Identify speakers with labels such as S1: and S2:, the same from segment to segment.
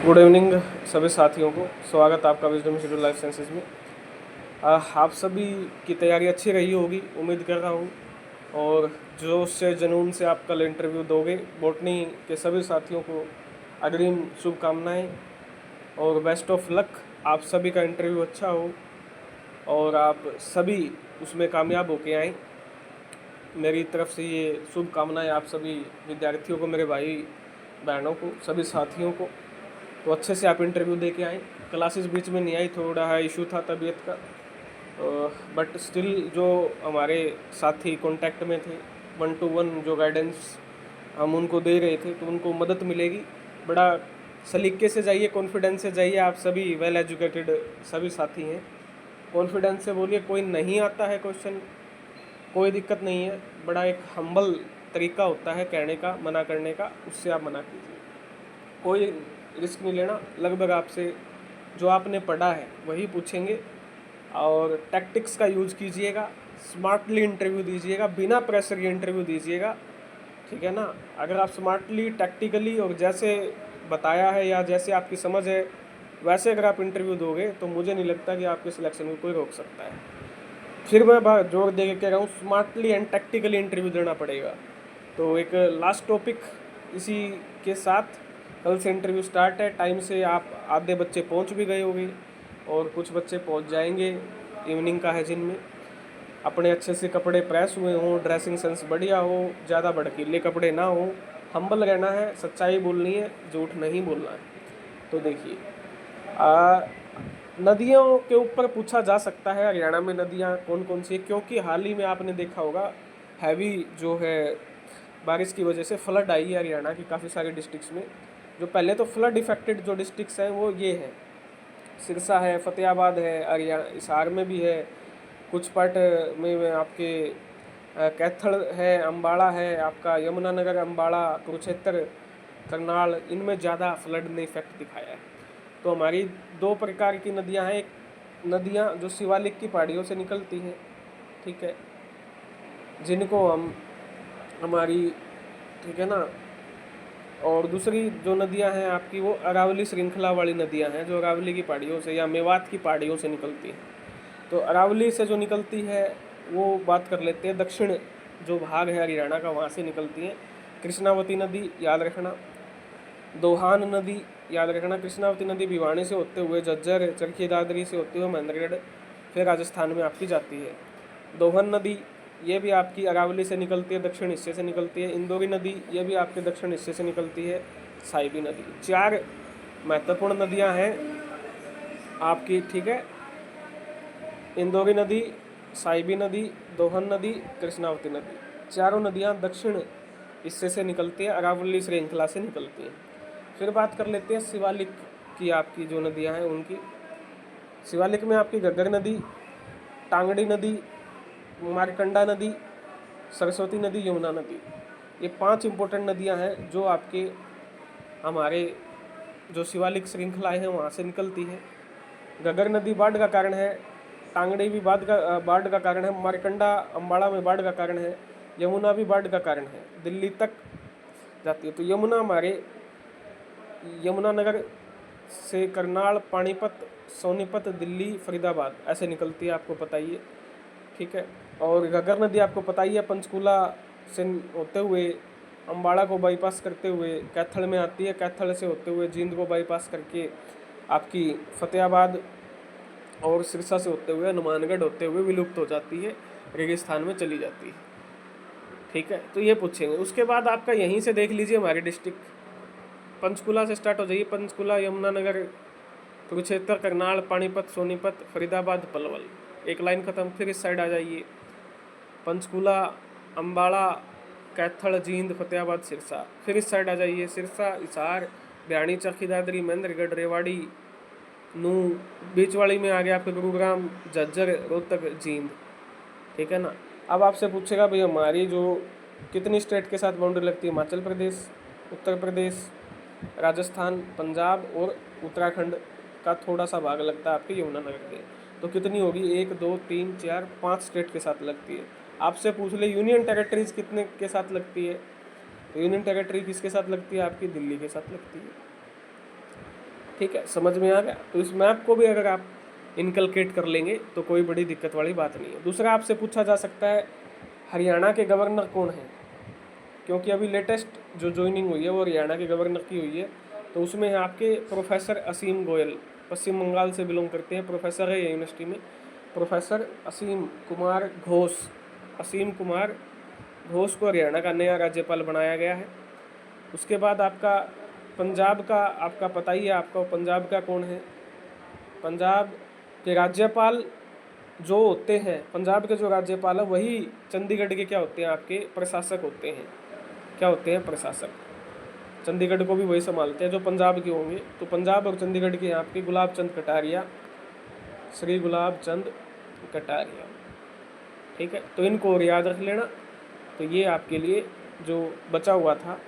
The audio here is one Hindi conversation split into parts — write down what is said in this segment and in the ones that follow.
S1: गुड इवनिंग सभी साथियों को। स्वागत आपका विजडम शेड्यूल लाइफ साइंसेज में। आप सभी की तैयारी अच्छी रही होगी, उम्मीद कर रहा हूँ। और जोश से जुनून से आप कल इंटरव्यू दोगे। बॉटनी के सभी साथियों को अग्रिम शुभकामनाएं और बेस्ट ऑफ लक। आप सभी का इंटरव्यू अच्छा हो और आप सभी उसमें कामयाब होके आएँ। मेरी तरफ से ये शुभकामनाएं आप सभी विद्यार्थियों को, मेरे भाई बहनों को, सभी साथियों को। तो अच्छे से आप इंटरव्यू दे के आए। क्लासेस बीच में नहीं आई, थोड़ा इशू था तबीयत का, बट स्टिल जो हमारे साथी कांटेक्ट में थे, 1-to-1 जो गाइडेंस हम उनको दे रहे थे, तो उनको मदद मिलेगी। बड़ा सलीके से जाइए, कॉन्फिडेंस से जाइए। आप सभी वेल एजुकेटेड सभी साथी हैं, कॉन्फिडेंस से बोलिए। कोई नहीं आता है क्वेश्चन, कोई दिक्कत नहीं है। बड़ा एक हम्बल तरीका होता है कहने का, मना करने का, उससे आप मना कीजिए। कोई रिस्क नहीं लेना। लगभग आपसे जो आपने पढ़ा है वही पूछेंगे और टैक्टिक्स का यूज कीजिएगा। स्मार्टली इंटरव्यू दीजिएगा, बिना प्रेशर के इंटरव्यू दीजिएगा, ठीक है ना। अगर आप स्मार्टली, टैक्टिकली और जैसे बताया है या जैसे आपकी समझ है वैसे अगर आप इंटरव्यू दोगे तो मुझे नहीं लगता कि आपके सिलेक्शन को कोई रोक सकता है। फिर मैं जोर दे के कह रहा हूँ, स्मार्टली एंड टैक्टिकली इंटरव्यू देना पड़ेगा। तो एक लास्ट टॉपिक इसी के साथ, कल से इंटरव्यू स्टार्ट है। टाइम से आप आधे बच्चे पहुंच भी गए होंगे और कुछ बच्चे पहुंच जाएंगे। इवनिंग का है जिनमें अपने अच्छे से कपड़े प्रेस हुए हों, ड्रेसिंग सेंस बढ़िया हो, ज़्यादा भड़कीले कपड़े ना हो, हम्बल रहना है, सच्चाई बोलनी है, झूठ नहीं बोलना है। तो देखिए, नदियों के ऊपर पूछा जा सकता है हरियाणा में नदियाँ कौन कौन सी है, क्योंकि हाल ही में आपने देखा होगा हैवी जो है बारिश की वजह से फ्लड आई है हरियाणा की काफ़ी सारे डिस्ट्रिक्ट्स में। जो पहले तो फ्लड इफेक्टेड जो डिस्ट्रिक्ट्स हैं वो ये है, सिरसा है, फतेहाबाद है, हरियाणा हिसार में भी है, कुछ पार्ट में आपके कैथल है, अम्बाड़ा है, आपका यमुनानगर, अम्बाड़ा, कुरुक्षेत्र, करनाल, इनमें ज़्यादा फ्लड ने इफेक्ट दिखाया है। तो हमारी दो प्रकार की नदियां हैं। एक नदियां जो शिवालिक की पहाड़ियों से निकलती हैं, ठीक है, जिनको हम हमारी, ठीक है ना, और दूसरी जो नदियां हैं आपकी वो अरावली श्रृंखला वाली नदियां हैं, जो अरावली की पहाड़ियों से या मेवात की पहाड़ियों से निकलती हैं। तो अरावली से जो निकलती है वो बात कर लेते हैं। दक्षिण जो भाग है हरियाणा का वहाँ से निकलती हैं। कृष्णावती नदी याद रखना, दोहान नदी याद रखना। कृष्णावती नदी भिवानी से होते हुए झज्जर, चरखी दादरी से होते हुए महेंद्रगढ़, फिर राजस्थान में आपकी जाती है। दोहन नदी ये भी आपकी अरावली से निकलती है, दक्षिण हिस्से से निकलती है। इंदौरी नदी ये भी आपके दक्षिण हिस्से से निकलती है। साहिबी नदी। 4 महत्वपूर्ण नदियां हैं आपकी, ठीक है। इंदौरी नदी, साहिबी नदी, दोहन नदी, कृष्णावती नदी, चारों नदियां दक्षिण हिस्से से निकलती हैं, अरावली श्रृंखला से निकलती हैं। फिर बात कर लेते हैं शिवालिक की, आपकी जो नदियां हैं उनकी। शिवालिक में आपकी घग्गर नदी, टांगड़ी नदी, मारकंडा नदी, सरस्वती नदी, यमुना नदी, ये 5 इंपॉर्टेंट नदियां हैं जो आपके हमारे जो शिवालिक श्रृंखलाएँ हैं वहाँ से निकलती है। घग्गर नदी बाढ़ का कारण है, टांगड़ी भी बाढ़ का कारण है, मारकंडा अम्बाड़ा में बाढ़ का कारण है, यमुना भी बाढ़ का कारण है, दिल्ली तक जाती है। तो यमुना हमारे यमुनानगर से करनाल, पानीपत, सोनीपत, दिल्ली, फरीदाबाद ऐसे निकलती है, आपको पता ही है, ठीक है। और घग्गर नदी आपको पता ही है, पंचकूला से होते हुए अम्बाड़ा को बाईपास करते हुए कैथल में आती है, कैथल से होते हुए जींद को बाईपास करके आपकी फतेहाबाद और सिरसा से होते हुए हनुमानगढ़ होते हुए विलुप्त हो जाती है, रेगिस्तान में चली जाती है, ठीक है। तो ये पूछेंगे। उसके बाद आपका यहीं से देख लीजिए हमारे डिस्ट्रिक्ट, पंचकूला से स्टार्ट हो जाइए। पंचकूला, यमुनानगर, कुरुक्षेत्र, करनाल, पानीपत, सोनीपत, फरीदाबाद, पलवल, एक लाइन खत्म। फिर इस साइड आ जाइए, पंचकूला, अम्बाड़ा, कैथल, जींद, फतेहाबाद, सिरसा। फिर इस साइड आ जाइए, सिरसा, हिसार, भिवानी, चरखी दादरी, महेंद्रगढ़, रेवाड़ी, नू, बीच वाली में आ गया आपके गुरुग्राम, झज्जर, रोहतक, जींद, ठीक है ना। अब आपसे पूछेगा भाई हमारी जो कितनी स्टेट के साथ बाउंड्री लगती है, हिमाचल प्रदेश, उत्तर प्रदेश, राजस्थान, पंजाब और उत्तराखंड का थोड़ा सा भाग लगता है आपके यमुनानगर के। तो कितनी होगी, 1 2 3 4 5 स्टेट के साथ लगती है। आपसे पूछ ले यूनियन टेरेटरीज कितने के साथ लगती है, तो यूनियन टेरेटरी किसके साथ लगती है आपकी, दिल्ली के साथ लगती है। ठीक है, समझ में आ गया। तो इस मैप को भी अगर आप इनकलकेट कर लेंगे तो कोई बड़ी दिक्कत वाली बात नहीं है। दूसरा आपसे पूछा जा सकता है हरियाणा के गवर्नर कौन हैं, क्योंकि अभी लेटेस्ट जो ज्वाइनिंग हुई है वो हरियाणा के गवर्नर की हुई है। तो उसमें है आपके प्रोफेसर असीम गोयल, पश्चिम बंगाल से बिलोंग करते हैं, प्रोफेसर है यूनिवर्सिटी में, प्रोफेसर असीम कुमार घोष। असीम कुमार घोष को हरियाणा का नया राज्यपाल बनाया गया है। उसके बाद आपका पंजाब का आपका पता ही है आपको, पंजाब का कौन है? पंजाब के राज्यपाल जो होते हैं, पंजाब के जो राज्यपाल है वही चंडीगढ़ के क्या होते हैं? आपके प्रशासक होते हैं। क्या होते हैं? प्रशासक। चंडीगढ़ को भी वही संभालते हैं जो पंजाब के होंगे। तो पंजाब और चंडीगढ़ के यहाँ आपके गुलाब चंद कटारिया, श्री गुलाब चंद कटारिया, ठीक है। तो इनको और याद रख लेना। तो ये आपके लिए जो बचा हुआ था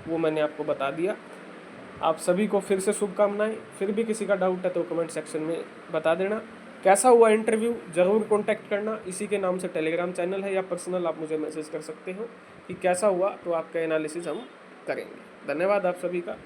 S1: वो मैंने आपको बता दिया। आप सभी को फिर से शुभकामनाएं। फिर भी किसी का डाउट है तो कमेंट सेक्शन में बता देना। कैसा हुआ इंटरव्यू ज़रूर कांटेक्ट करना। इसी के नाम से टेलीग्राम चैनल है, या पर्सनल आप मुझे मैसेज कर सकते हो कि कैसा हुआ, तो आपका एनालिसिस हम करेंगे। धन्यवाद आप सभी का।